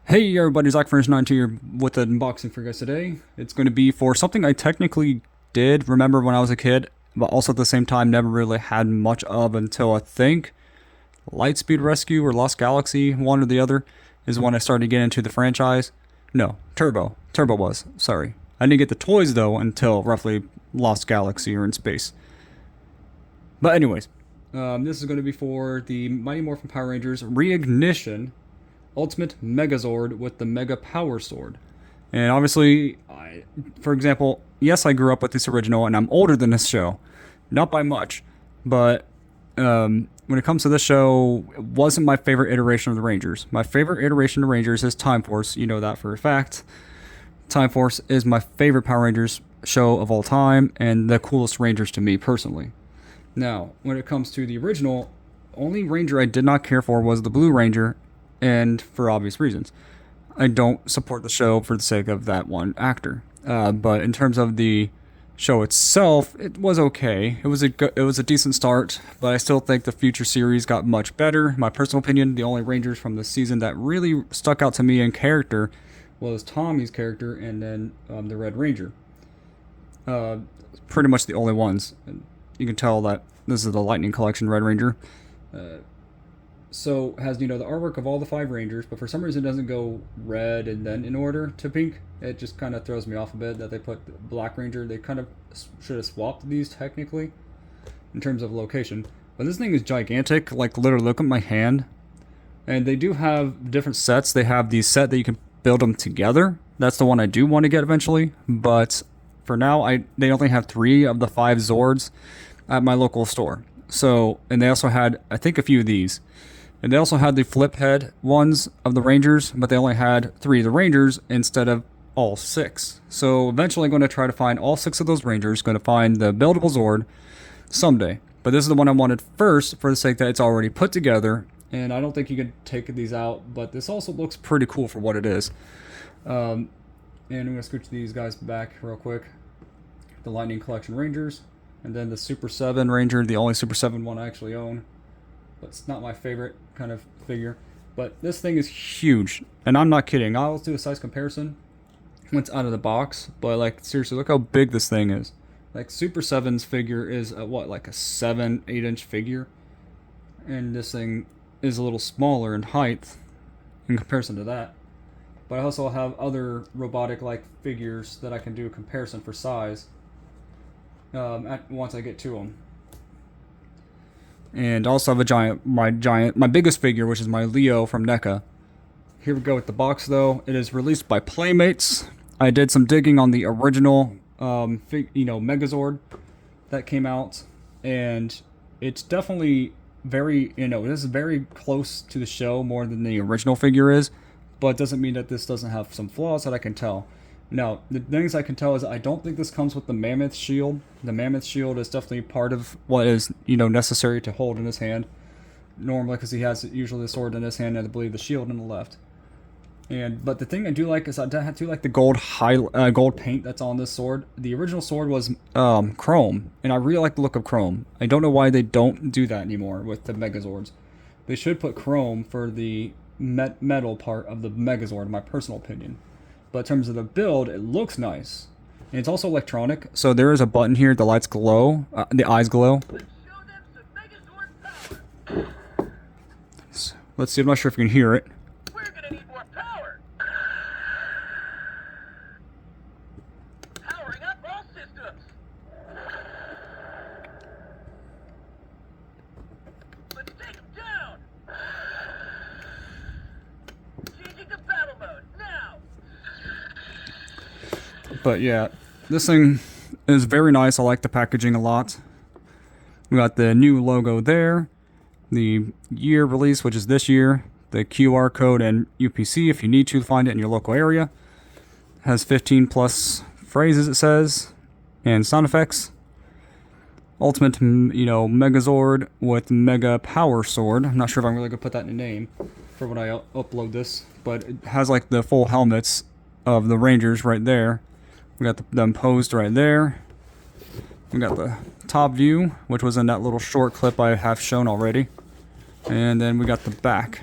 Hey everybody, Zach92 here with an unboxing for you guys today. It's going to be for something I technically did remember when I was a kid, but also at the same time never really had much of until I think Lightspeed Rescue or Lost Galaxy, one or the other, is when I started to get into the franchise. No, Turbo. Turbo was, sorry. I didn't get the toys though until roughly Lost Galaxy or in space. But anyways, this is going to be for the Mighty Morphin Power Rangers Reignition Ultimate Megazord with the Mega Power Sword. And obviously, for example, yes, I grew up with this original and I'm older than this show. Not by much, but when it comes to this show, it wasn't my favorite iteration of the Rangers. My favorite iteration of Rangers is Time Force, you know that for a fact. Time Force is my favorite Power Rangers show of all time and the coolest Rangers to me personally. Now, when it comes to the original, only Ranger I did not care for was the Blue Ranger, and for obvious reasons. I don't support the show for the sake of that one actor. But in terms of the show itself, it was okay. It was a decent start, but I still think the future series got much better. In my personal opinion, the only Rangers from this season that really stuck out to me in character was Tommy's character and then the Red Ranger. Pretty much the only ones. And you can tell that this is the Lightning Collection Red Ranger. So has, the artwork of all the 5 Rangers, but for some reason it doesn't go red and then in order to pink. It just kind of throws me off a bit that they put the Black Ranger. They kind of should have swapped these technically in terms of location. But this thing is gigantic, like literally look at my hand. And they do have different sets. They have the set that you can build them together. That's the one I do want to get eventually. But for now, they only have 3 of the 5 Zords at my local store. So, and they also had, I think, a few of these. And they also had the flip head ones of the Rangers, but they only had 3 of the Rangers instead of all 6. So eventually I'm going to try to find all 6 of those Rangers, going to find the buildable Zord someday. But this is the one I wanted first for the sake that it's already put together, and I don't think you can take these out, but this also looks pretty cool for what it is. And I'm going to scooch these guys back real quick. The Lightning Collection Rangers, and then the Super 7 Ranger, the only Super 7 one I actually own. But it's not my favorite kind of figure. But this thing is huge. And I'm not kidding. I'll do a size comparison once out of the box. But like, seriously, look how big this thing is. Like, Super 7's figure is like a 7-8 inch figure. And this thing is a little smaller in height in comparison to that. But I also have other robotic-like figures that I can do a comparison for size once I get to them. And also have my biggest figure, which is my Leo from NECA. Here we go with the box though. It is released by Playmates. I did some digging on the original, Megazord that came out, and it's definitely very, this is very close to the show more than the original figure is, but it doesn't mean that this doesn't have some flaws that I can tell. Now, the things I can tell is I don't think this comes with the Mammoth Shield. The Mammoth Shield is definitely part of what is, necessary to hold in his hand. Normally, because he has usually the sword in his hand and I believe the shield in the left. But the thing I do like is I do like the gold paint that's on this sword. The original sword was chrome, and I really like the look of chrome. I don't know why they don't do that anymore with the Megazords. They should put chrome for the metal part of the Megazord, in my personal opinion. But in terms of the build, it looks nice. And it's also electronic, so there is a button here, the lights glow, the eyes glow. So, let's see, I'm not sure if you can hear it. We're gonna need more power. Powering up all systems. Let's take them down. Changing to battle mode now. But yeah, this thing is very nice. I like the packaging a lot. We got the new logo there, the year release, which is this year, the QR code and UPC if you need to find it in your local area. Has 15 plus phrases, it says, and sound effects. Ultimate, Megazord with Mega Power Sword. I'm not sure if I'm really gonna put that in a name for when I upload this, but it has like the full helmets of the Rangers right there. We got them posed right there. We got the top view, which was in that little short clip I have shown already. And then we got the back.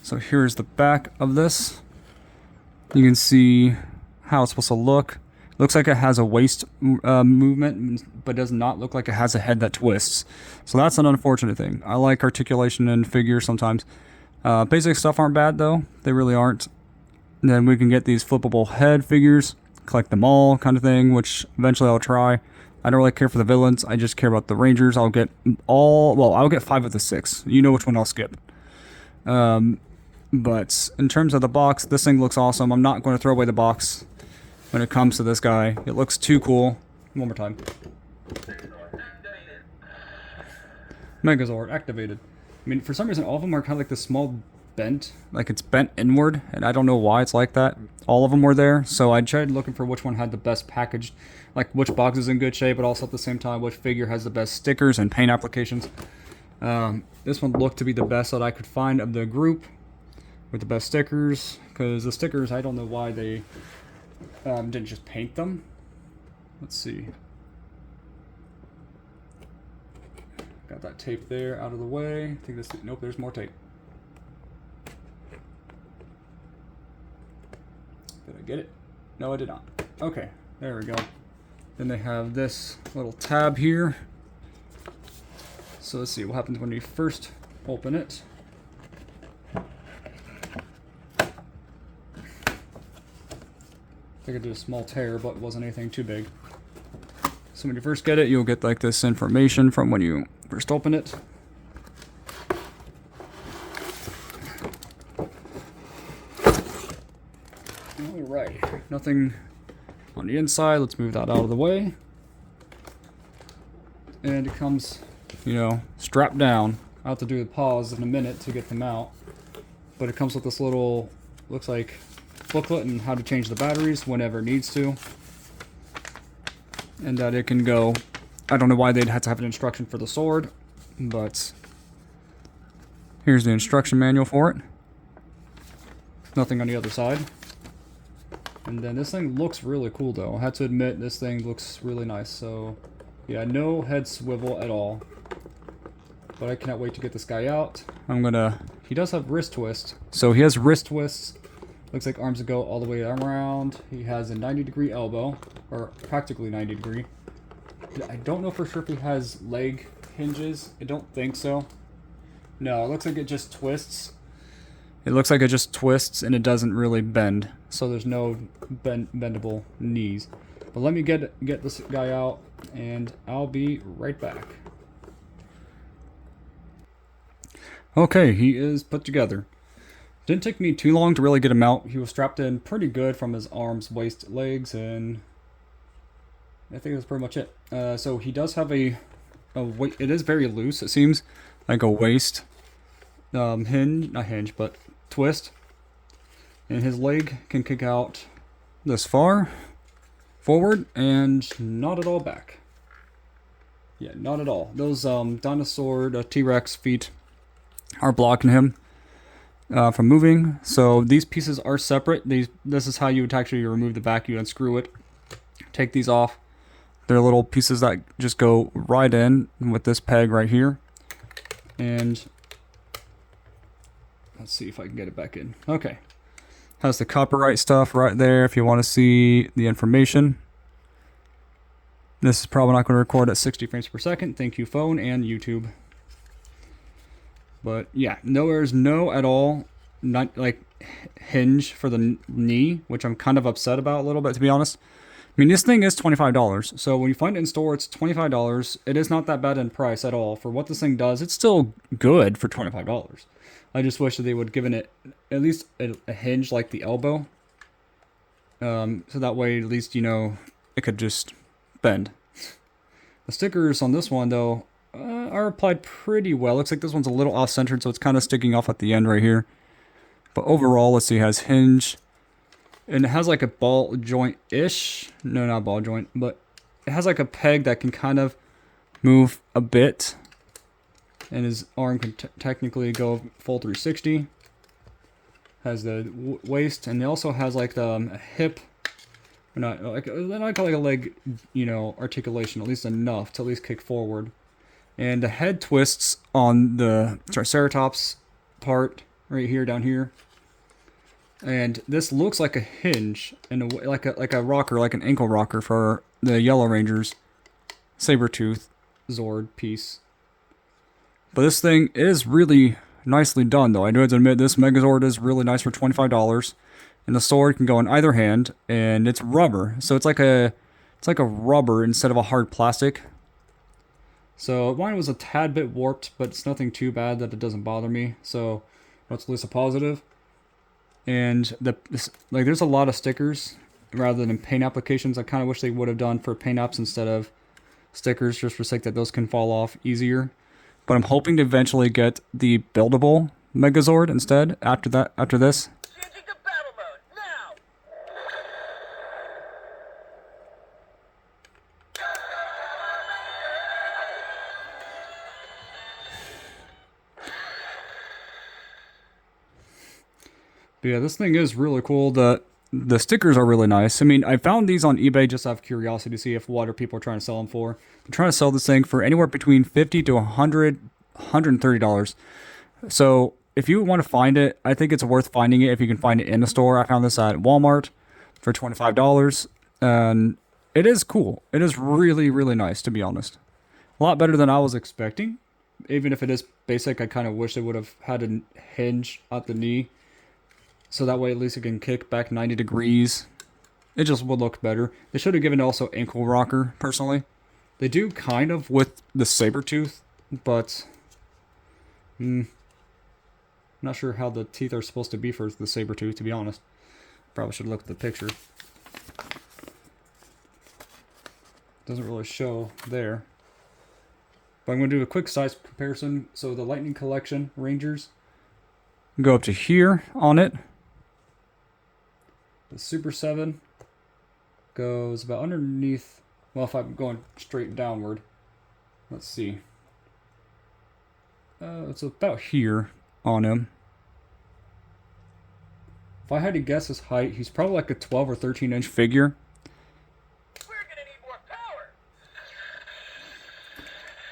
So here's the back of this. You can see how it's supposed to look. Looks like it has a waist movement, but does not look like it has a head that twists. So that's an unfortunate thing. I like articulation in figures sometimes. Basic stuff aren't bad though. They really aren't. And then we can get these flippable head figures, collect them all kind of thing, which eventually I'll try. I don't really care for the villains. I just care about the Rangers. I'll get I'll get 5 of the 6. You know which one I'll skip. But in terms of the box, this thing looks awesome. I'm not going to throw away the box when it comes to this guy. It looks too cool. One more time. Megazord activated. I mean, for some reason, all of them are kind of like this small bent. Like it's bent inward, and I don't know why it's like that. All of them were there, so I tried looking for which one had the best package, like which box is in good shape, but also at the same time, which figure has the best stickers and paint applications. This one looked to be the best that I could find of the group, with the best stickers, because the stickers, I don't know why they didn't just paint them. Let's see. Got that tape there out of the way. I think this, nope, there's more tape. Did I get it? No, I did not. Okay, there we go. Then they have this little tab here. So let's see what happens when we first open it. I could do a small tear, but it wasn't anything too big. So when you first get it, you'll get like this information from when you first open it. Alright, nothing on the inside. Let's move that out of the way. And it comes, you know, strapped down. I'll have to do the pause in a minute to get them out. But it comes with this little, looks like, booklet and how to change the batteries whenever it needs to. And that it can go, I don't know why they'd have to have an instruction for the sword, but here's the instruction manual for it. Nothing on the other side. And then this thing looks really cool though. I have to admit, this thing looks really nice. So yeah, no head swivel at all. But I cannot wait to get this guy out. He does have wrist twist. So he has wrist twists. Looks like arms that go all the way around. He has a 90-degree elbow, or practically 90 degree. I don't know for sure if he has leg hinges. I don't think so. No, it looks like it just twists. It looks like it just twists and it doesn't really bend. So there's no bendable knees. But let me get this guy out and I'll be right back. Okay, he is put together. Didn't take me too long to really get him out. He was strapped in pretty good from his arms, waist, legs, and I think that's pretty much it. So he does have a weight. It is very loose, it seems, like a waist hinge, not hinge, but twist. And his leg can kick out this far forward and not at all back. Yeah, not at all. Those dinosaur T-Rex feet are blocking him from moving. So these pieces are separate. This is how you would actually remove the back. You unscrew it, take these off. They're little pieces that just go right in with this peg right here. And let's see if I can get it back in. Okay. Has the copyright stuff right there if you want to see the information. This is probably not going to record at 60 frames per second. Thank you, phone and YouTube. But yeah, there's no at all, not like hinge for the knee, which I'm kind of upset about a little bit, to be honest. I mean, this thing is $25, so when you find it in store, it's $25. It is not that bad in price at all. For what this thing does, it's still good for $25. I just wish that they would give it at least a hinge like the elbow. So that way, at least, you know, it could just bend. The stickers on this one, though, are applied pretty well. Looks like this one's a little off-centered, so it's kind of sticking off at the end right here. But overall, let's see, it has hinge. And it has like a ball joint-ish. No, not ball joint, but it has like a peg that can kind of move a bit. And his arm can technically go full 360. Has the waist, and it also has like a hip. Not like I call it like a leg, you know, articulation, at least enough to at least kick forward. And the head twists on the Triceratops part right here, down here. And this looks like a hinge, in a way, like a rocker, like an ankle rocker for the Yellow Ranger's Sabertooth Zord piece. But this thing is really nicely done, though. I do have to admit, this Megazord is really nice for $25. And the sword can go in either hand, and it's rubber, so it's like a rubber instead of a hard plastic. So mine was a tad bit warped, but it's nothing too bad that it doesn't bother me. So that's at least a positive. And there's a lot of stickers rather than paint applications. I kind of wish they would have done for paint apps instead of stickers, just for sake that those can fall off easier. But I'm hoping to eventually get the buildable Megazord instead after this. Changing to battle mode, now! But yeah, this thing is really cool. The stickers are really nice. I mean, I found these on eBay just out of curiosity to see if what are people are trying to sell them for. I'm trying to sell this thing for anywhere between $50 to $130. So if you want to find it, I think it's worth finding it if you can find it in the store. I found this at Walmart for $25, and it is cool. It is really, really nice, to be honest. A lot better than I was expecting. Even if it is basic, I kind of wish they would have had a hinge at the knee, so that way at least it can kick back 90 degrees. It just would look better. They should have given it also ankle rocker, personally. They do kind of with the Sabertooth, but not sure how the teeth are supposed to be for the Sabertooth, to be honest. Probably should look at the picture. Doesn't really show there. But I'm going to do a quick size comparison. So the Lightning Collection Rangers go up to here on it. The Super 7 goes about underneath. Well, if I'm going straight downward, let's see. It's about here on him. If I had to guess his height, he's probably like a 12 or 13 inch figure. We're gonna need more power!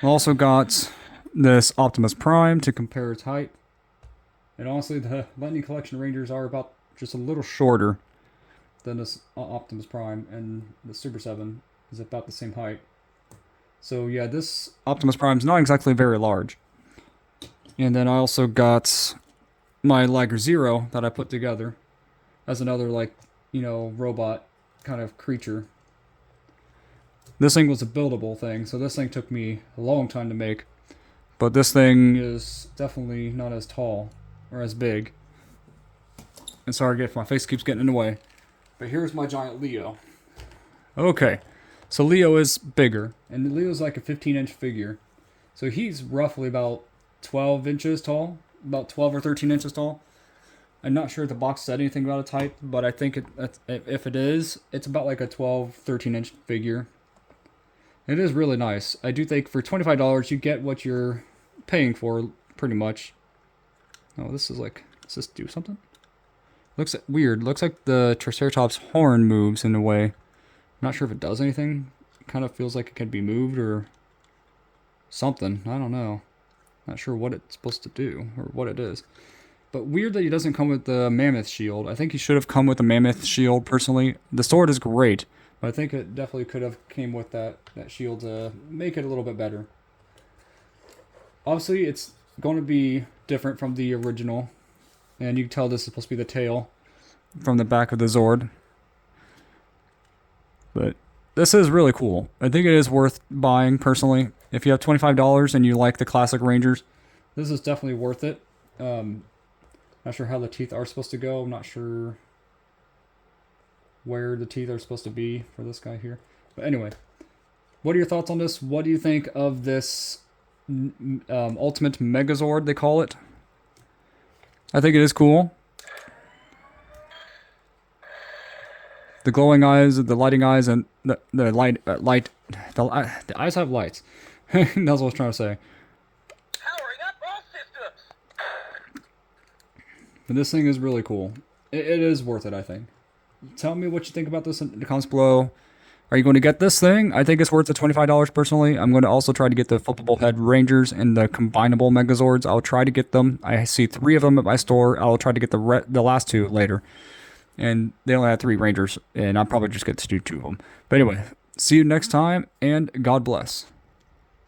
Also got this Optimus Prime to compare its height. And honestly, the Lightning Collection Rangers are about just a little shorter than this Optimus Prime, and the Super 7 is about the same height. So yeah, this Optimus Prime is not exactly very large. And then I also got my Liger Zero that I put together as another, like, you know, robot kind of creature. This thing was a buildable thing, so this thing took me a long time to make. But this thing is definitely not as tall or as big. And sorry if my face keeps getting in the way. But here's my giant Leo. Okay, so Leo is bigger, and Leo's like a 15-inch figure. So he's roughly about 12 inches tall, about 12 or 13 inches tall. I'm not sure if the box said anything about its height, but I think if it is, it's about like a 12, 13-inch figure. It is really nice. I do think for $25, you get what you're paying for, pretty much. Oh, this is like, does this do something? Looks weird. Looks like the Triceratops horn moves in a way. I'm not sure if it does anything. It kind of feels like it can be moved or something. I don't know. Not sure what it's supposed to do or what it is. But weird that he doesn't come with the mammoth shield. I think he should have come with the mammoth shield, personally. The sword is great, but I think it definitely could have came with that shield to make it a little bit better. Obviously, it's going to be different from the original. And you can tell this is supposed to be the tail from the back of the Zord. But this is really cool. I think it is worth buying, personally. If you have $25 and you like the classic Rangers, this is definitely worth it. Not sure how the teeth are supposed to go. I'm not sure where the teeth are supposed to be for this guy here. But anyway, what are your thoughts on this? What do you think of this Ultimate Megazord, they call it? I think it is cool. The glowing eyes, the lighting eyes, and the eyes have lights. That's what I was trying to say. Powering up all systems! But this thing is really cool. It is worth it, I think. Tell me what you think about this in the comments below. Are you going to get this thing? I think it's worth the $25 personally. I'm going to also try to get the flippable head Rangers and the combinable Megazords. I'll try to get them. I see 3 of them at my store. I'll try to get the last 2 later. And they only have 3 Rangers, and I'll probably just get to do 2 of them. But anyway, see you next time, and God bless.